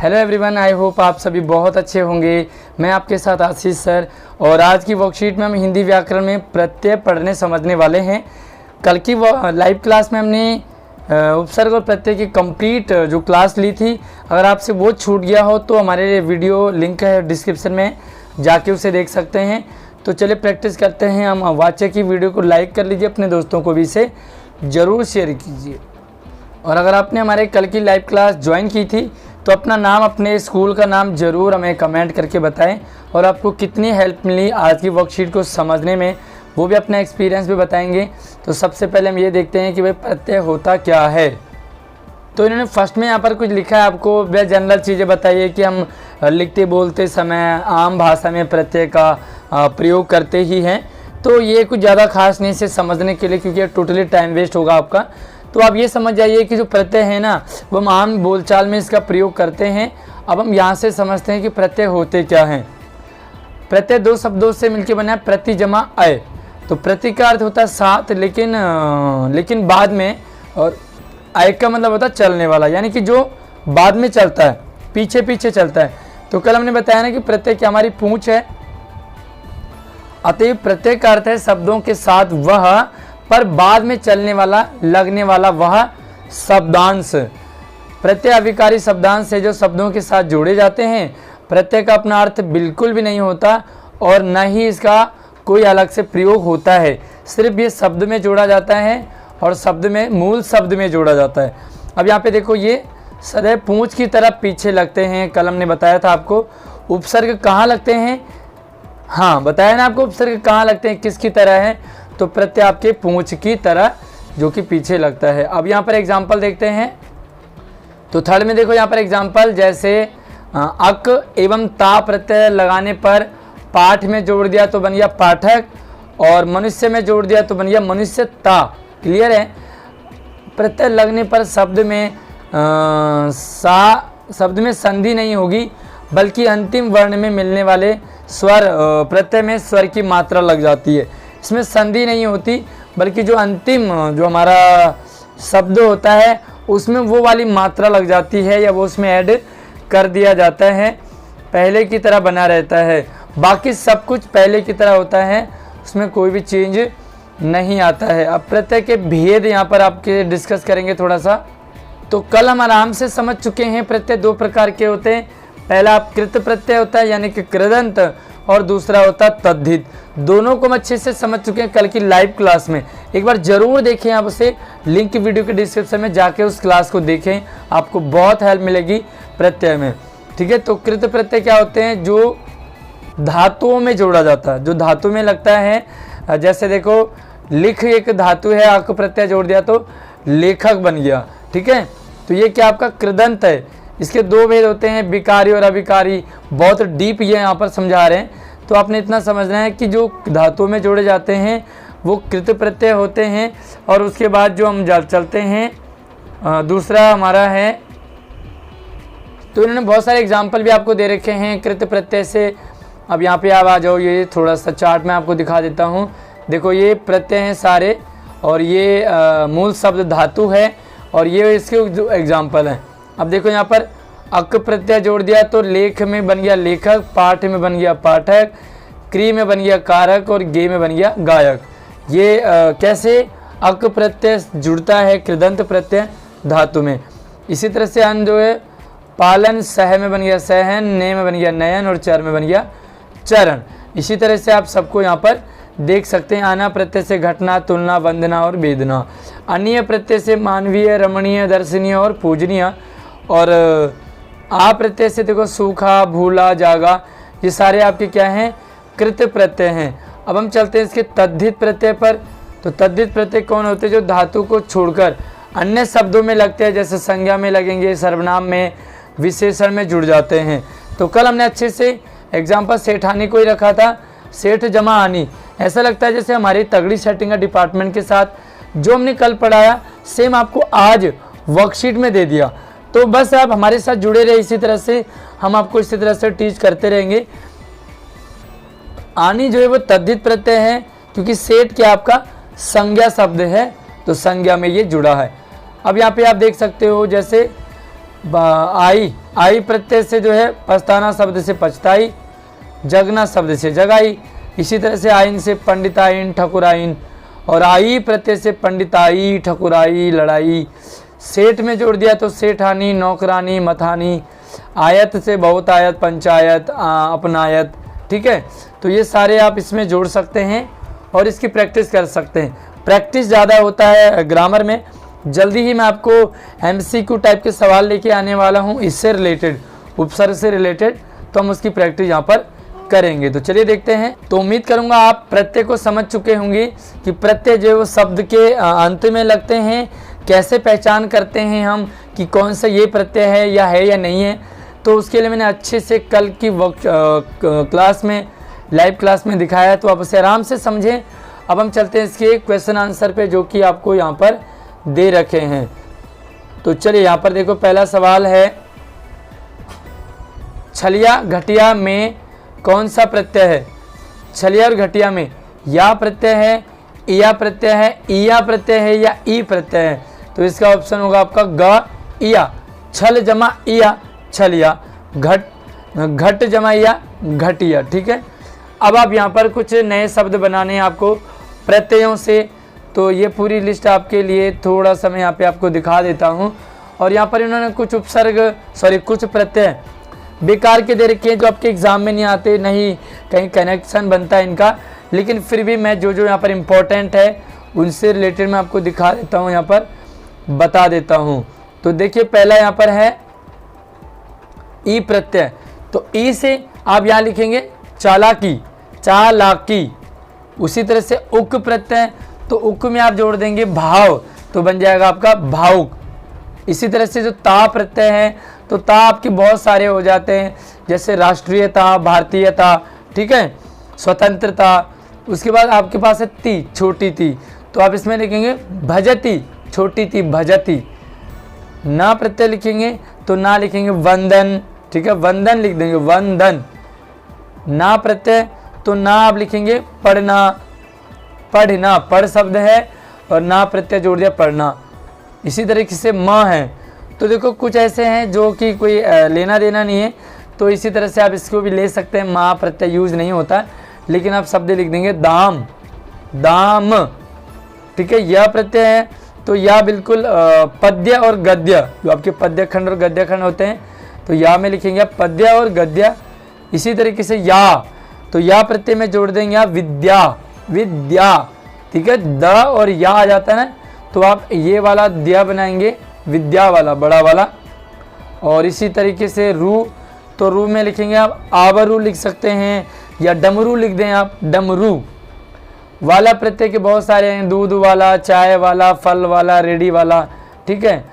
Hello everyone, I hope आप सभी बहुत अच्छे होंगे। मैं आपके साथ आशीष सर और आज की वर्कशीट में हम हिंदी व्याकरण में प्रत्यय पढ़ने समझने वाले हैं। कल की लाइव क्लास में हमने उपसर्ग और प्रत्यय की कंप्लीट जो क्लास ली थी, अगर आपसे वो छूट गया हो तो हमारे वीडियो लिंक है डिस्क्रिप्शन में, जाके उसे देख सकते हैं। तो चलिए प्रैक्टिस करते हैं। हम वाच्य की वीडियो को लाइक कर लीजिए, अपने दोस्तों को भी इसे ज़रूर शेयर कीजिए। और अगर आपने हमारे कल की लाइव क्लास ज्वाइन की थी तो अपना नाम, अपने स्कूल का नाम ज़रूर हमें कमेंट करके बताएं और आपको कितनी हेल्प मिली आज की वर्कशीट को समझने में, वो भी अपना एक्सपीरियंस भी बताएंगे। तो सबसे पहले हम ये देखते हैं कि भाई प्रत्यय होता क्या है। तो इन्होंने फर्स्ट में यहाँ पर कुछ लिखा है, आपको वह जनरल चीज़ें बताइए कि हम लिखते बोलते समय आम भाषा में प्रत्यय का प्रयोग करते ही हैं। तो ये कुछ ज़्यादा खास नहीं इसे समझने के लिए, क्योंकि टोटली टाइम वेस्ट होगा आपका। तो आप ये समझ जाइए कि जो प्रत्यय है ना, वो हम आम बोलचाल में इसका प्रयोग करते हैं। अब हम यहाँ से समझते हैं कि प्रत्यय होते क्या हैं। प्रत्यय दो शब्दों से मिलकर बना है, प्रति जमा अय। तो प्रति का अर्थ होता है साथ, लेकिन बाद में, और अय का मतलब होता है चलने वाला, यानी कि जो बाद में चलता है, पीछे पीछे चलता है। तो कल हमने बताया ना कि प्रत्यय की हमारी पूंछ है, अतएव प्रत्यय का अर्थ है शब्दों के साथ वह, पर बाद में चलने वाला, लगने वाला वह शब्दांश। प्रत्यय अविकारी शब्दांश है जो शब्दों के साथ जोड़े जाते हैं। प्रत्यय का अपना अर्थ बिल्कुल भी नहीं होता और न ही इसका कोई अलग से प्रयोग होता है। सिर्फ ये शब्द में जोड़ा जाता है और शब्द में, मूल शब्द में जोड़ा जाता है। अब यहाँ पे देखो, ये सदैव पूंछ की तरफ पीछे लगते हैं। कल हमने बताया था आपको उपसर्ग कहाँ लगते हैं। हाँ, बताया ना आपको उपसर्ग कहाँ लगते हैं, किसकी तरह है। तो प्रत्यय आपके पूंछ की तरह जो कि पीछे लगता है। अब यहाँ पर एग्जाम्पल देखते हैं। तो थर्ड में देखो यहाँ पर एग्जाम्पल, जैसे अक एवं ता प्रत्यय लगाने पर पाठ में जोड़ दिया तो बन गया पाठक, और मनुष्य में जोड़ दिया तो बन गया मनुष्यता। क्लियर है। प्रत्यय लगने पर शब्द में संधि नहीं होगी, बल्कि अंतिम वर्ण में मिलने वाले स्वर, प्रत्यय में स्वर की मात्रा लग जाती है। इसमें संधि नहीं होती, बल्कि जो अंतिम जो हमारा शब्द होता है उसमें वो वाली मात्रा लग जाती है, या वो उसमें ऐड कर दिया जाता है, पहले की तरह बना रहता है। बाकी सब कुछ पहले की तरह होता है, उसमें कोई भी चेंज नहीं आता है। अब प्रत्यय के भेद यहाँ पर आपके डिस्कस करेंगे थोड़ा सा। तो कल हम आराम से समझ चुके हैं प्रत्यय दो प्रकार के होते हैं। पहला कृत प्रत्यय होता है, यानी कि कृदंत, और दूसरा होता है तद्धित। दोनों को हम अच्छे से समझ चुके हैं कल की लाइव क्लास में। एक बार जरूर देखें, आप उसे लिंक वीडियो के डिस्क्रिप्शन में जाके उस क्लास को देखें, आपको बहुत हेल्प मिलेगी प्रत्यय में। ठीक है। तो कृत प्रत्यय क्या होते हैं, जो धातुओं में जोड़ा जाता है, जो धातु में लगता है। जैसे देखो, लिख एक धातु है, अक प्रत्यय जोड़ दिया तो लेखक बन गया। ठीक है। तो ये क्या आपका कृदंत है। इसके दो भेद होते हैं, विकारी और अविकारी। बहुत डीप ये यहाँ पर समझा रहे हैं। तो आपने इतना समझना है कि जो धातुओं में जोड़े जाते हैं वो कृत प्रत्यय होते हैं। और उसके बाद जो हम चलते हैं, दूसरा हमारा है, तो इन्होंने बहुत सारे एग्जाम्पल भी आपको दे रखे हैं कृत प्रत्यय से। अब यहाँ पे आप आ जाओ, ये थोड़ा सा चार्ट में आपको दिखा देता हूँ। देखो, ये प्रत्यय हैं सारे, और ये मूल शब्द धातु है, और ये इसके जो एग्जाम्पल हैं। अब देखो यहाँ पर अक प्रत्यय जोड़ दिया तो लेख में बन गया लेखक, पाठ में बन गया पाठक, क्री में बन गया कारक, और गे में बन गया गायक। ये कैसे अक प्रत्यय जुड़ता है कृदंत प्रत्यय धातु में। इसी तरह से अन जो है, पालन सह में बन गया सहन, ने में बन गया नयन, और चर में बन गया चरण। इसी तरह से आप सबको यहाँ पर देख सकते हैं। आना प्रत्यय से घटना, तुलना, वंदना और वेदना। अन्य प्रत्यय से मानवीय, रमणीय, दर्शनीय और पूजनीय। और आ प्रत्यय से देखो सूखा, भूला, जागा। ये सारे आपके क्या हैं, कृत प्रत्यय हैं। अब हम चलते हैं इसके तद्धित प्रत्यय पर। तो तद्धित प्रत्यय कौन होते हैं, जो धातु को छोड़कर अन्य शब्दों में लगते हैं, जैसे संज्ञा में लगेंगे, सर्वनाम में, विशेषण में जुड़ जाते हैं। तो कल हमने अच्छे से एग्जाम्पल सेठानी को ही रखा था, सेठ जमा आनी। ऐसा लगता है जैसे हमारी तगड़ी सेटिंग का डिपार्टमेंट के साथ जो हमने कल पढ़ाया सेम आपको आज वर्कशीट में दे दिया। तो बस आप हमारे साथ जुड़े रहे, इसी तरह से हम आपको इसी तरह से टीच करते रहेंगे। आनी जो है वो तद्धित प्रत्यय है, क्योंकि सेठ क्या आपका संज्ञा शब्द है, तो संज्ञा में ये जुड़ा है। अब यहाँ पे आप देख सकते हो, जैसे आई, आई प्रत्यय से जो है पछताना शब्द से पछताई, जगना शब्द से जगाई। इसी तरह से आइन से पंडिताइन ठकुराइन, और आई प्रत्यय से पंडिताई ठकुराई लड़ाई। सेठ में जोड़ दिया तो सेठानी नौकरानी मथानी। आयत से बहुत आयत पंचायत अपनायत। ठीक है, तो ये सारे आप इसमें जोड़ सकते हैं और इसकी प्रैक्टिस कर सकते हैं। प्रैक्टिस ज़्यादा होता है ग्रामर में। जल्दी ही मैं आपको MCQ टाइप के सवाल लेके आने वाला हूँ इससे रिलेटेड, उपसर्ग से रिलेटेड, तो हम उसकी प्रैक्टिस यहाँ पर करेंगे। तो चलिए देखते हैं। तो उम्मीद करूँगा आप प्रत्यय को समझ चुके होंगे कि प्रत्यय जो है वो शब्द के अंत में लगते हैं, कैसे पहचान करते हैं हम कि कौन सा ये प्रत्यय है या नहीं है। तो उसके लिए मैंने अच्छे से कल की क्लास में, लाइव क्लास में दिखाया है, तो आप उसे आराम से समझें। अब हम चलते हैं इसके क्वेश्चन आंसर पे जो कि आपको यहाँ पर दे रखे हैं। तो चलिए यहाँ पर देखो, पहला सवाल है छलिया घटिया में कौन सा प्रत्यय है। छलिया और घटिया में या प्रत्यय है, इया प्रत्यय है, इया प्रत्यय है या ई प्रत्यय है। तो इसका ऑप्शन होगा आपका ग इया। छल जमा इया छलिया, घट जमा इया घटिया। ठीक है, अब आप यहाँ पर कुछ नए शब्द बनाने हैं आपको प्रत्ययों से। तो ये पूरी लिस्ट आपके लिए थोड़ा सा मैं यहाँ पे आपको दिखा देता हूँ। और यहाँ पर इन्होंने कुछ कुछ प्रत्यय बेकार के दे रखे हैं जो आपके एग्जाम में नहीं आते, नहीं कहीं कनेक्शन बनता है इनका, लेकिन फिर भी मैं जो यहाँ पर इम्पोर्टेंट है उनसे रिलेटेड मैं आपको दिखा देता हूँ, यहाँ पर बता देता हूँ। तो देखिए पहला यहाँ पर है ई प्रत्यय। तो ई से आप यहाँ लिखेंगे चालाकी, चालाकी। उसी तरह से उक प्रत्यय, तो उक में आप जोड़ देंगे भाव, तो बन जाएगा आपका भावुक। इसी तरह से जो ता प्रत्यय है, तो ता आपके बहुत सारे हो जाते हैं, जैसे राष्ट्रीयता, भारतीयता, ठीक है, स्वतंत्रता। उसके बाद आपके पास है ती, छोटी ती, तो आप इसमें लिखेंगे भजती, छोटी ती भजती। ना प्रत्यय लिखेंगे तो ना लिखेंगे वंदन, ठीक है, वंदन लिख देंगे वंदन। ना प्रत्यय तो ना आप लिखेंगे पढ़ना, पढ़ना, पढ़ शब्द है और ना प्रत्यय जोड़ दिया पढ़ना। इसी तरीके से माँ है, तो देखो कुछ ऐसे हैं जो कि कोई लेना देना नहीं है, तो इसी तरह से आप इसको भी ले सकते हैं। माँ प्रत्यय यूज नहीं होता, लेकिन आप शब्द लिख देंगे दाम, दाम, ठीक है। यह प्रत्यय है तो यह बिल्कुल पद्य और गद्य, जो आपके पद्य खंड और गद्य खंड होते हैं, तो या में लिखेंगे पद्य और गद्य। इसी तरीके से या, तो या प्रत्यय में जोड़ देंगे आप विद्या, विद्या, ठीक है। द और या आ जाता है ना, तो आप ये वाला दिया बनाएंगे, विद्या वाला, बड़ा वाला। और इसी तरीके से रू, तो रू में लिखेंगे आप आवरू लिख सकते हैं, या डमरू लिख दें आप डमरू। वाला प्रत्यय के बहुत सारे हैं, दूध वाला, चाय वाला, फल वाला, रेडी वाला, ठीक है।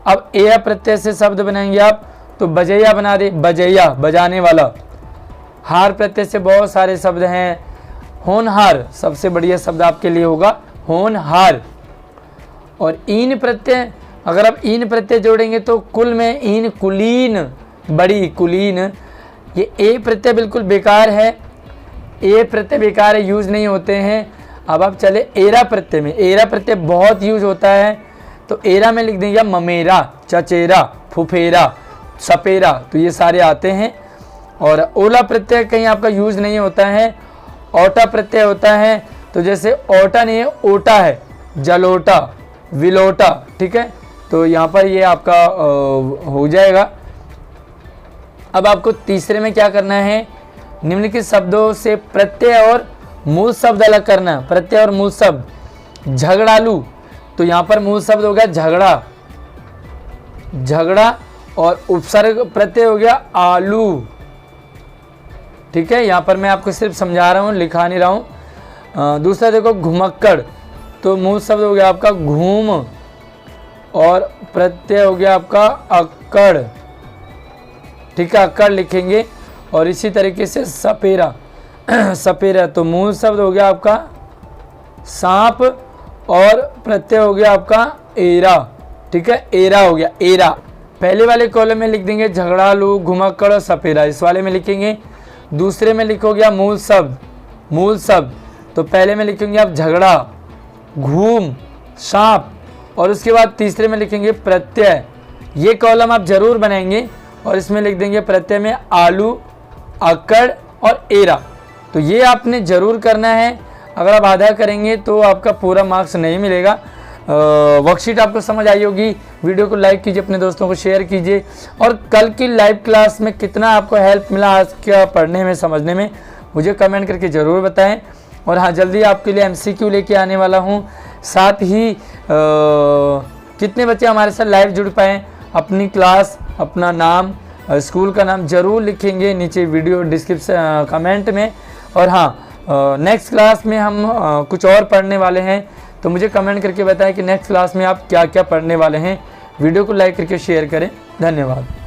अब ए प्रत्यय से शब्द बनाएंगे आप, तो बजैया बना दे, बजैया, बजाने वाला। हार प्रत्यय से बहुत सारे शब्द हैं, होनहार सबसे बढ़िया शब्द आपके लिए होगा, होनहार। और ईन प्रत्यय, अगर आप ईन प्रत्यय जोड़ेंगे तो कुल में ईन, कुलीन, बड़ी, कुलीन। ये ए प्रत्यय बिल्कुल बेकार है, ए प्रत्यय बेकार है, यूज नहीं होते हैं। अब आप चले एरा प्रत्यय में, एरा प्रत्यय बहुत यूज होता है, तो एरा में लिख देंगे ममेरा, चचेरा, फुफेरा, सपेरा, तो ये सारे आते हैं। और ओला प्रत्यय कहीं आपका यूज नहीं होता है, ओटा प्रत्यय होता है, तो जैसे ओटा नहीं है, ओटा है, जलोटा, विलोटा, ठीक है। तो यहाँ पर ये आपका हो जाएगा। अब आपको तीसरे में क्या करना है, निम्नलिखित शब्दों से प्रत्यय और मूल शब्द अलग करना। प्रत्यय और मूल शब्द, झगड़ालू, तो यहाँ पर मूल शब्द हो गया झगड़ा, झगड़ा, और उपसर्ग प्रत्यय हो गया आलू, ठीक है। यहाँ पर मैं आपको सिर्फ समझा रहा हूँ, लिखा नहीं रहा हूँ। दूसरा देखो घुमक्कड़, तो मूल शब्द हो गया आपका घूम, और प्रत्यय हो गया आपका अक्कड़, ठीक है, अक्कड़ लिखेंगे। और इसी तरीके से सपेरा, सपेरा, तो मूल शब्द हो गया आपका सांप, और प्रत्यय हो गया आपका एरा, ठीक है, एरा हो गया, एरा। पहले वाले कॉलम में लिख देंगे झगड़ालू, घुमक्कड़ और सपेरा, इस वाले में लिखेंगे। दूसरे में लिखोगे आप मूल शब्द, मूल शब्द, तो पहले में लिखेंगे आप झगड़ा, घूम, सांप, और उसके बाद तीसरे में लिखेंगे प्रत्यय, ये कॉलम आप जरूर बनाएंगे और इसमें लिख देंगे प्रत्यय में आलू, अक्कड़ और एरा। तो ये आपने ज़रूर करना है। अगर आप आधा करेंगे तो आपका पूरा मार्क्स नहीं मिलेगा। वर्कशीट आपको समझ आई होगी। वीडियो को लाइक कीजिए, अपने दोस्तों को शेयर कीजिए और कल की लाइव क्लास में कितना आपको हेल्प मिला आज का पढ़ने में, समझने में, मुझे कमेंट करके ज़रूर बताएं। और हाँ, जल्दी आपके लिए MCQ लेके आने वाला हूँ। साथ ही कितने बच्चे हमारे साथ लाइव जुड़ पाएँ, अपनी क्लास, अपना नाम, स्कूल का नाम ज़रूर लिखेंगे नीचे वीडियो डिस्क्रिप्शन कमेंट में। और हाँ, नेक्स्ट क्लास में हम कुछ और पढ़ने वाले हैं, तो मुझे कमेंट करके बताएं कि नेक्स्ट क्लास में आप क्या क्या पढ़ने वाले हैं। वीडियो को लाइक करके शेयर करें। धन्यवाद।